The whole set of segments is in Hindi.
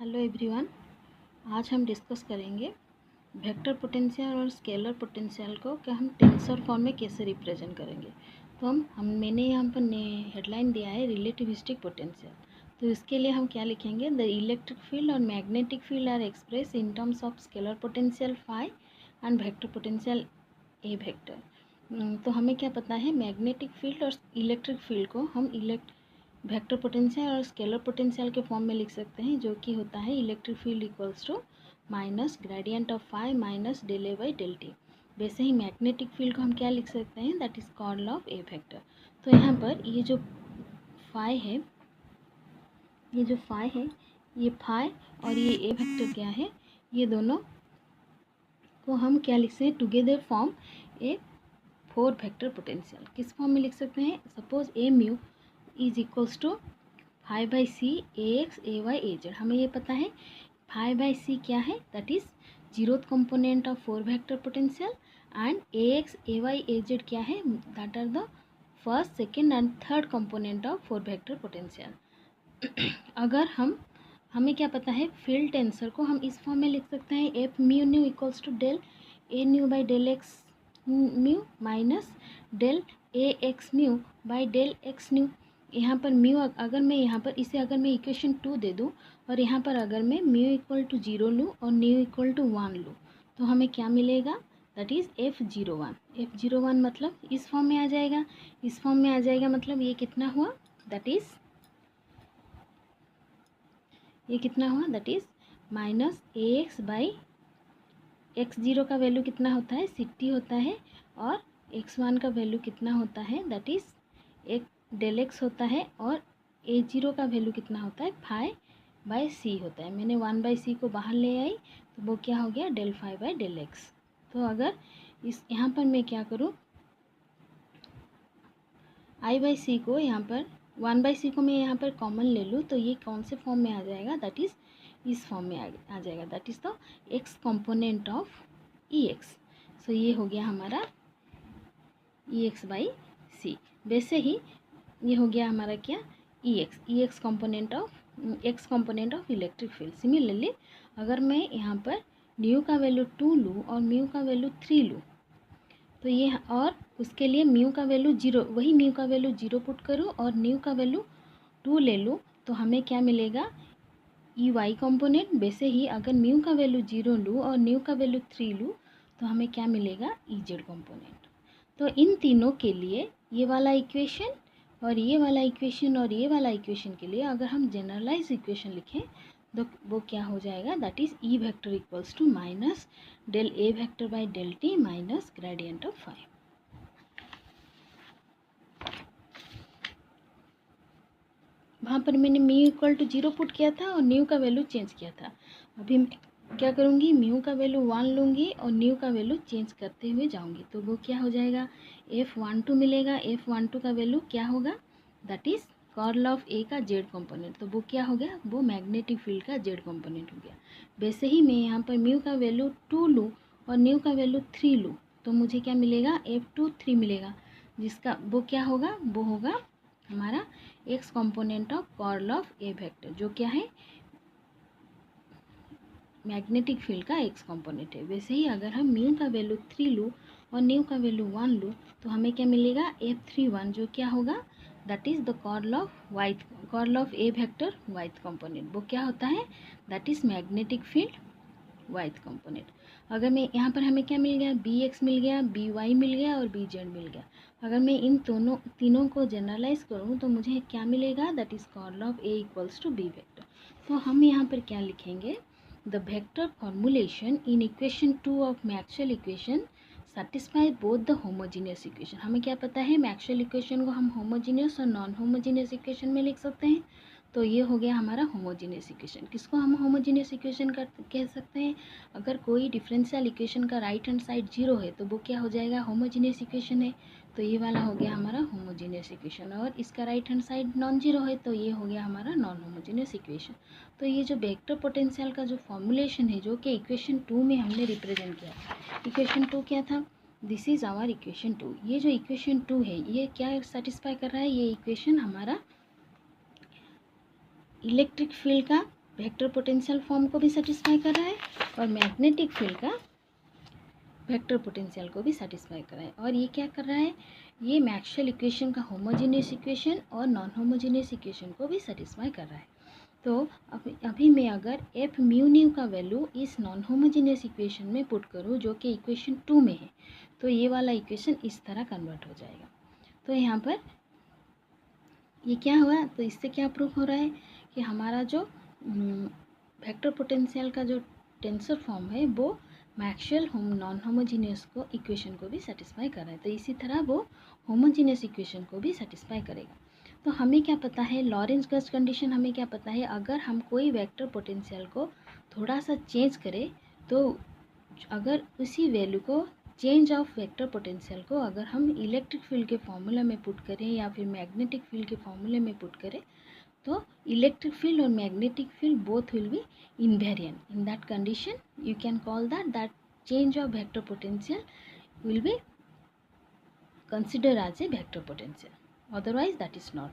Hello everyone. आज हम डिस्कस करेंगे वेक्टर पोटेंशियल और स्केलर पोटेंशियल को कि हम टेंसर फॉर्म में कैसे रिप्रेजेंट करेंगे। तो मैंने यहाँ पर हेडलाइन दिया है रिलेटिविस्टिक पोटेंशियल। तो इसके लिए हम क्या लिखेंगे, द इलेक्ट्रिक फील्ड और magnetic field are express in terms of scalar potential phi and vector potential A vector. तो हमें क्या पता है, मैग्नेटिक फील्ड और इलेक्ट्रिक फील्ड को हम वेक्टर पोटेंशियल और स्केलर पोटेंशियल के फॉर्म में लिख सकते हैं, जो कि होता है electric field equals to minus gradient of phi minus del A by del T. वैसे ही मैग्नेटिक फील्ड को हम क्या लिख सकते हैं, that is curl of A vector. तो यहाँ पर ये जो फाई है, ये फाई और ये ए वेक्टर क्या है, ये दोनों को हम क्या लिख सकते हैं, together form a four vector potential. किस फॉर्म में लिख सकते हैं, suppose A mu is equals to phi by C A X A Y A Z. हमें ये पता है फाइव बाई सी क्या है, that is zeroth component of four vector potential, and A X A Y A Z क्या है, that are the first second and third component of four vector potential. अगर हमें क्या पता है, फील्ड टेंसर को हम इस फॉर्म में लिख सकते हैं, F mu nu equals to del A nu by del X mu minus del A X mu by del X nu. यहाँ पर म्यू अगर मैं यहाँ पर इसे अगर मैं इक्वेशन 2 दे दूँ और यहाँ पर अगर मैं म्यू इक्वल टू 0 लूँ और न्यू इक्वल टू 1 लूँ, तो हमें क्या मिलेगा, दैट इज़ F01। F01 मतलब इस फॉर्म में आ जाएगा, इस फॉर्म में आ जाएगा, मतलब ये कितना हुआ, दैट इज़ ये कितना हुआ, that is minus A x by x zero का वैल्यू कितना होता है, 60 होता है, और x1 का वैल्यू कितना होता है, दैट इज़ एक डेल एक्स होता है, और ए जीरो का वैल्यू कितना होता है, फाई बाई सी होता है। मैंने 1 बाई सी को बाहर ले आई तो वो क्या हो गया, del phi by del X. तो अगर इस यहाँ पर मैं क्या करूँ, आई बाई सी को यहाँ पर 1 बाई सी को मैं यहाँ पर कॉमन ले लूँ, तो ये कौन से फॉर्म में आ जाएगा, दैट इज़ इस फॉर्म में आ जाएगा, that is the x component of E x. So ये हो गया हमारा ई एक्स बाई सी। वैसे ही ये हो गया हमारा क्या, E x component of electric field. Similarly अगर मैं यहाँ पर न्यू का वैल्यू 2 लूँ और म्यू का वैल्यू 3 लूँ, तो ये, और उसके लिए म्यू का वैल्यू 0, वही म्यू का वैल्यू 0 पुट करूँ और न्यू का वैल्यू 2 ले लूँ, तो हमें क्या मिलेगा, ई वाई कंपोनेंट। वैसे ही अगर म्यू का वैल्यू 0 लूँ और न्यू का वैल्यू 3 लूँ, तो हमें क्या मिलेगा, ई जेड कंपोनेंट। तो इन तीनों के लिए ये वाला इक्वेशन और ये वाला इक्वेशन और ये वाला इक्वेशन के लिए अगर हम जनरलाइज इक्वेशन लिखें, तो वो क्या हो जाएगा, that is E vector equals to minus del A vector by del T minus gradient of phi. वहाँ पर मैंने म्यू इक्वल टू 0 पुट किया था और न्यू का वैल्यू चेंज किया था। अभी मैं क्या करूँगी, म्यू का वैल्यू 1 लूँगी और न्यू का वैल्यू चेंज करते हुए जाऊँगी, तो वो क्या हो जाएगा, F12 मिलेगा। F12 का वैल्यू क्या होगा, दैट इज़ कर्ल ऑफ ए का जेड कंपोनेंट। तो वो क्या हो गया, वो मैग्नेटिक फील्ड का जेड कंपोनेंट हो गया। वैसे ही मैं यहाँ पर म्यू का वैल्यू 2 लूँ और न्यू का वैल्यू 3 लूँ, तो मुझे क्या मिलेगा, F23 मिलेगा, जिसका वो क्या होगा, वो होगा हमारा x component of curl of A vector, जो क्या है, मैग्नेटिक फील्ड का एक्स कंपोनेंट है। वैसे ही अगर हम म्यू का वैल्यू 3 लूँ और न्यू का वैल्यू 1 लूँ, तो हमें क्या मिलेगा, F31, जो क्या होगा, that is the curl of A vector white component. वो क्या होता है, that is magnetic field white component. अगर मैं यहाँ पर हमें क्या मिल गया, बी एक्स मिल गया, बी वाई मिल गया और बी जेड मिल गया। अगर मैं इन तीनों को जनरलाइज करूँ, तो मुझे क्या मिलेगा, that is curl of A equals to B vector. तो हम यहाँ पर क्या लिखेंगे, the vector formulation in equation 2 of Maxwell equation satisfy both the homogeneous equation. हमें क्या पता है, मैक्सवेल इक्वेशन को हम होमोजीनियस और नॉन होमोजीनियस इक्वेशन में लिख सकते हैं। तो ये हो गया हमारा होमोजीनियस इक्वेशन। किसको हम होमोजीनियस इक्वेशन कह सकते हैं, अगर कोई डिफरेंशियल इक्वेशन का राइट हैंड साइड 0 है, तो वो क्या हो जाएगा, होमोजीनियस इक्वेशन है। तो ये वाला हो गया हमारा होमोजीनियस इक्वेशन, और इसका right hand side non zero है, तो ये हो गया हमारा नॉन होमोजीनियस इक्वेशन। तो ये जो वेक्टर पोटेंशियल का जो फॉर्मूलेशन है, जो कि इक्वेशन 2 में हमने रिप्रेजेंट किया, इक्वेशन 2 क्या था, दिस इज़ आवर इक्वेशन 2। ये जो इक्वेशन 2 है, ये क्या सेटिस्फाई कर रहा है, ये इक्वेशन हमारा इलेक्ट्रिक फील्ड का वेक्टर पोटेंशियल फॉर्म को भी सेटिस्फाई कर रहा है और मैग्नेटिक फील्ड का वेक्टर पोटेंशियल को भी सेटिस्फाई कर रहा है। और ये क्या कर रहा है, ये मैक्सवेल इक्वेशन का होमोजेनियस इक्वेशन और नॉन होमोजेनियस इक्वेशन को भी सेटिस्फाई कर रहा है। तो अभी मैं अगर एफ म्यू न्यू का वैल्यू इस नॉन होमोजेनियस इक्वेशन में पुट करूँ जो कि इक्वेशन 2 में है, तो ये वाला इक्वेशन इस तरह कन्वर्ट हो जाएगा। तो यहाँ पर ये क्या हुआ, तो इससे क्या प्रूव हो रहा है कि हमारा जो वेक्टर पोटेंशियल का जो टेंसर फॉर्म है वो मैक्सवेल नॉन होमोजीनियस को इक्वेशन को भी सेटिस्फाई कर रहा है। तो इसी तरह वो होमोजीनियस इक्वेशन को भी सेटिस्फाई करेगा। तो हमें क्या पता है, लॉरेंज गॉस कंडीशन हमें क्या पता है, अगर हम कोई वेक्टर पोटेंशियल को थोड़ा सा चेंज करें तो अगर उसी वैल्यू को चेंज ऑफ वेक्टर पोटेंशियल को अगर हम इलेक्ट्रिक फील्ड के फॉर्मूला में पुट करें या फिर मैग्नेटिक फील्ड के फॉर्मूले में पुट करें तो इलेक्ट्रिक फील्ड और magnetic field both will be invariant. In that condition you can call that change of vector potential will be considered as a vector potential, otherwise that is not।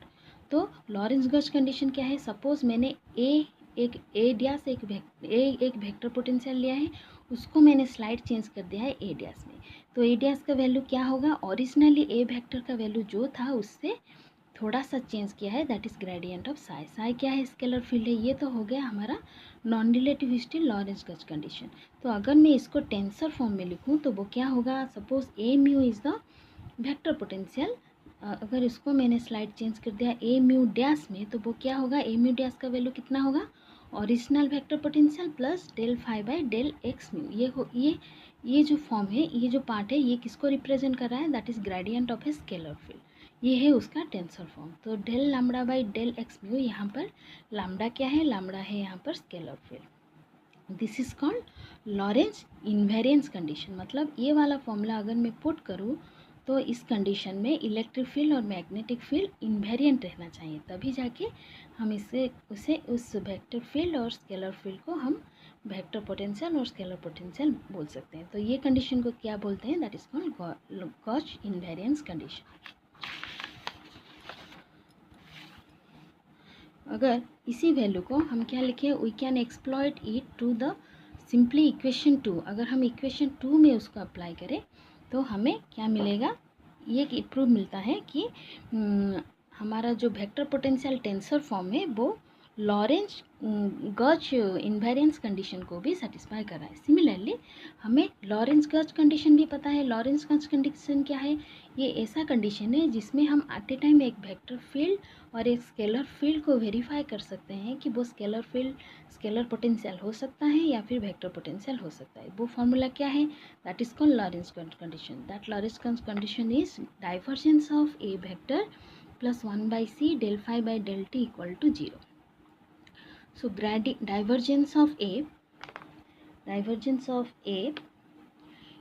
तो लॉरेंज गॉस कंडीशन क्या है, सपोज मैंने एक डैश एक वेक्टर पोटेंशियल लिया है, उसको मैंने स्लाइड चेंज कर दिया है ए डैश में, तो ए डैश का वैल्यू क्या होगा, ओरिजिनली ए वेक्टर का वैल्यू जो था उससे थोड़ा सा चेंज किया है, that is gradient of Sai. Sai क्या है, स्केलर फील्ड है। ये तो हो गया हमारा non relativistic Lorentz Gauss condition. तो अगर मैं इसको टेंसर फॉर्म में लिखूँ तो वो क्या होगा, suppose A mu is the vector potential, अगर इसको मैंने स्लाइड चेंज कर दिया ए म्यू डैश में तो वो क्या होगा, ए म्यू डैश का वैल्यू कितना होगा, original vector potential plus del phi by del X mu. ये जो फॉर्म है, ये जो पार्ट है, ये किसको रिप्रेजेंट कर रहा है, that is gradient of a scalar field. ये है उसका टेंसर फॉर्म। तो del lambda by del X mu, यहाँ पर लैम्बडा क्या है, लैम्बडा है यहाँ पर scalar field. This is called Lorentz invariance condition. मतलब ये वाला फॉर्मूला अगर मैं पुट करूँ तो इस कंडीशन में इलेक्ट्रिक फील्ड और मैग्नेटिक फील्ड इनवेरिएंट रहना चाहिए, तभी जाके हम उसे उस वेक्टर फील्ड और स्केलर फील्ड को हम वेक्टर पोटेंशियल और स्केलर पोटेंशियल बोल सकते हैं। तो ये कंडीशन को क्या बोलते हैं, that is called Gauss invariance condition. अगर इसी वैल्यू को हम क्या लिखें, we can exploit it to the simply equation 2। अगर हम इक्वेशन 2 में उसको अप्लाई करें तो हमें क्या मिलेगा, ये प्रूफ मिलता है कि हमारा जो वेक्टर पोटेंशियल टेंसर फॉर्म है वो लॉरेंज गॉस इनवेरिएंस कंडीशन को भी सेटिस्फाई कर रहा है। सिमिलरली हमें लॉरेंज गॉस कंडीशन भी पता है। लॉरेंज गॉस कंडीशन क्या है, ये ऐसा कंडीशन है जिसमें हम एट ए टाइम एक वेक्टर फील्ड और एक स्केलर फील्ड को वेरीफाई कर सकते हैं कि वो स्केलर फील्ड स्केलर पोटेंशियल हो सकता है या फिर वेक्टर पोटेंशियल हो सकता है। वो फॉर्मूला क्या है, that is called Lorentz condition. That Lorentz condition is divergence of A vector plus 1/c del phi by del t equal to 0। So divergence of A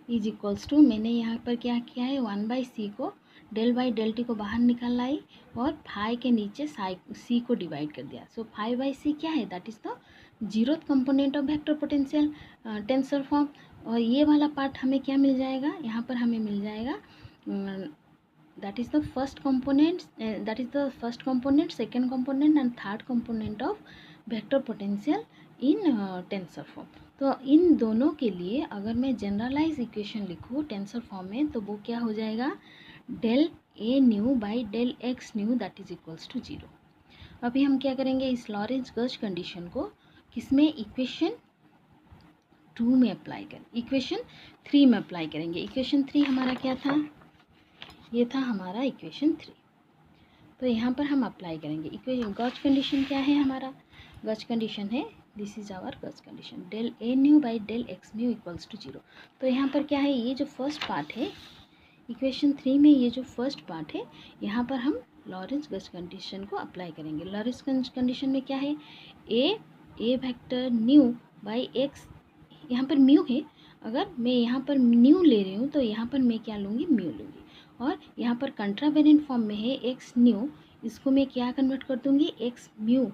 is equals to, मैंने यहाँ पर क्या किया है, 1/c को डेल बाई डेल टी को बाहर निकाल लाई और फाई के नीचे सी को डिवाइड कर दिया। सो 5/c क्या है, that is the zeroth component of vector potential tensor form. और ये वाला पार्ट हमें क्या मिल जाएगा, यहाँ पर हमें मिल जाएगा that is the first component, second component and third component of vector potential in tensor form। तो इन दोनों के लिए अगर मैं जनरलाइज इक्वेशन लिखूँ टेंसर फॉर्म में तो वो क्या हो जाएगा, del A nu by del X nu that is equals to 0। अभी हम क्या करेंगे, इस लॉरेंज गॉस कंडीशन को किसमें, इक्वेशन 2 में अप्लाई करें, इक्वेशन 3 में अप्लाई करेंगे। इक्वेशन 3 हमारा क्या था, ये था हमारा इक्वेशन 3। तो यहाँ पर हम अप्लाई करेंगे इक्वेशन। गॉस कंडीशन क्या है, हमारा गॉस कंडीशन है, this is our Gauss condition, del A nu by del X mu equals to 0। तो यहाँ पर क्या है, ये जो फर्स्ट पार्ट है इक्वेशन 3 में, ये जो फर्स्ट पार्ट है यहाँ पर हम लॉरेंज गॉस कंडीशन को अप्लाई करेंगे। लॉरेंज कंडीशन में क्या है, ए वेक्टर न्यू बाई एक्स, यहाँ पर म्यू है, अगर मैं यहाँ पर न्यू ले रही हूँ तो यहाँ पर मैं क्या लूँगी, म्यू लूँगी। और यहाँ पर कंट्रावेरिएंट फॉर्म में है एक्स न्यू, इसको मैं क्या कन्वर्ट कर दूँगी, एक्स म्यू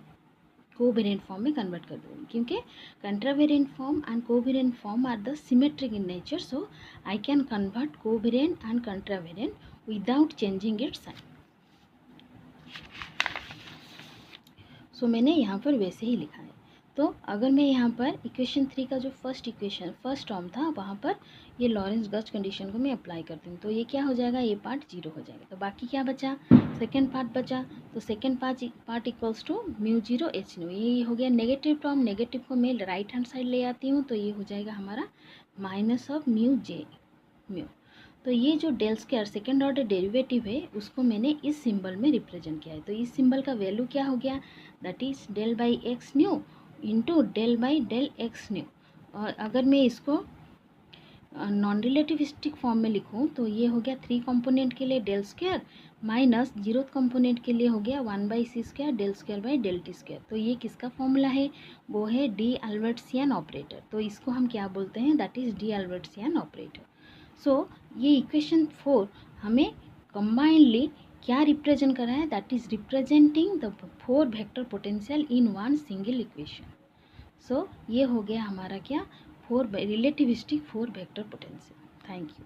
कोवेरिएंट फॉर्म में कन्वर्ट कर दूँगी, क्योंकि contravariant form and covariant form are the symmetric in nature, so I can convert covariant and contravariant without changing its sign. सो मैंने यहाँ पर वैसे ही लिखा है। तो अगर मैं यहाँ पर इक्वेशन 3 का जो फर्स्ट टर्म था वहाँ पर ये लॉरेंस गज कंडीशन को मैं अप्लाई करती हूँ, तो ये क्या हो जाएगा, ये पार्ट 0 हो जाएगा। तो बाकी क्या बचा, सेकेंड पार्ट बचा। तो second part equals to mu 0 H nu, ये हो गया नेगेटिव टर्म। नेगेटिव को मैं राइट हैंड साइड ले आती हूँ, तो ये हो जाएगा हमारा minus of mu J mu. तो ये जो del square second order derivative है उसको मैंने इस सिंबल में रिप्रेजेंट किया है। तो इस सिंबल का वैल्यू क्या हो गया, that is del by X nu into del by del X nu. और अगर मैं इसको नॉन रिलेटिविस्टिक फॉर्म में लिखूँ तो ये हो गया 3 कंपोनेंट के लिए del square minus 0th component के लिए हो गया 1/c² del square by del T square. तो ये किसका फॉर्मूला है, वो है डी एल्बर्ट्सियन ऑपरेटर। तो इसको हम क्या बोलते हैं, दैट इज डी एल्बर्ट्सियन ऑपरेटर। सो ये इक्वेशन 4 हमें कंबाइंडली क्या रिप्रेजेंट कर रहा है, that is representing the 4 vector potential in one single equation. So ये हो गया हमारा क्या, 4 relativistic 4 vector potential. Thank you.